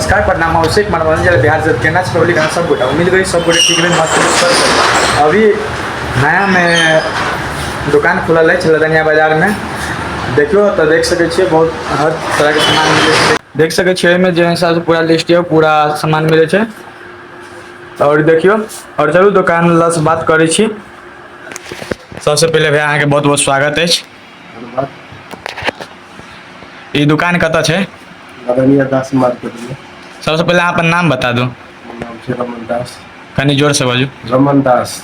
नमस्कार प्रणाम अभिषेक मनोरंजन बिहार से कहना चाहिए गाना सब गोटा उम्मीद करी सब गोटे ठीक रहे मस्त कर अभी नया में दुकान खुलल है लदनिया बाजार में देखियो तो देख सके छे बहुत हर तरह के सामान मिले देख सके छे में जो हिसाब से पूरा लिस्ट है पूरा सामान मिले छे और देखियो और चलू दुकान ला से बात करी छी। सबसे पहले भैया अहाँ के बहुत बहुत स्वागत है। ये दुकान कत है? लदनिया दास मार्केट में। सबसे पहले आप अपन नाम बता दो। नाम है रमन दास। कनी जोर से बाजू। रमन दास।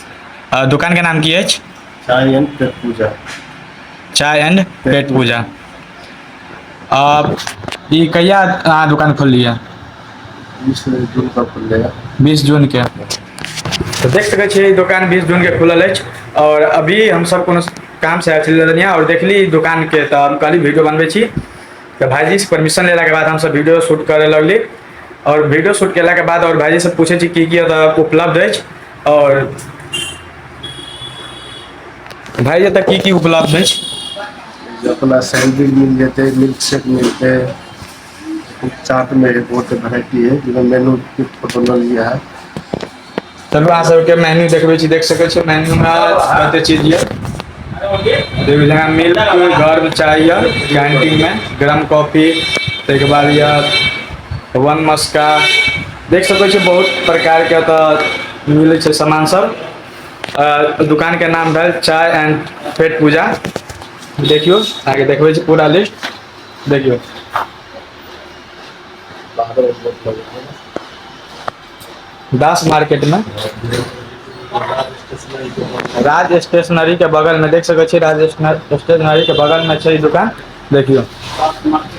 दुकान के नाम की है? चाय एंड पेट पूजा। चाय एंड पेट पूजा। ये कहिया दुकान खोल लिया? 20 जून का खुल गया। 20 जून के। तो देख सके छे दुकान 20 जून के खुलल है और अभी हम सब कोनो काम से आयल लदनिया और देखली दुकान के तो हम कहली वीडियो बनबे छी तो भाईजी से परमिशन लेला के बाद हम सब वीडियो शूट करे लगली और वीडियो शूट केला के बाद और भाईजी से पूछे छी की उपलब्ध है और भाई तक की उपलब्ध है? अपना सैंडविच मिल जाते, मिल्क शेक मिलते, चाट में एक बहुत वैरायटी है जिसमें मेनू की फोटो न लिया है। चलो अहाँ सबके मेन्यू देखबे छी देख सके छी मेन्यू में कते चीज ये देखिए जगह मिल्क गर्म चाय या कैंटीन में गरम कॉफी के बाद यह वन मस्का देख सके छी बहुत प्रकार के तो मिले छे सामान सब। दुकान के नाम है चाय एंड पेट पूजा। देखियो आगे देखबे छी पूरा लिस्ट देखियो। दास मार्केट में राज स्टेशनरी के बगल में देख सके छी राज स्टेशनरी के बगल में छे दुकान देखियो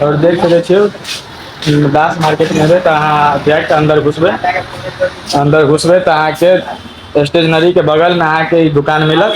और देख सके छी दास मार्केट में तो अहाँ डायरेक्ट अंदर घुसबे तो अहाँ के स्टेशनरी के बगल में अहाँ के दुकान मिलत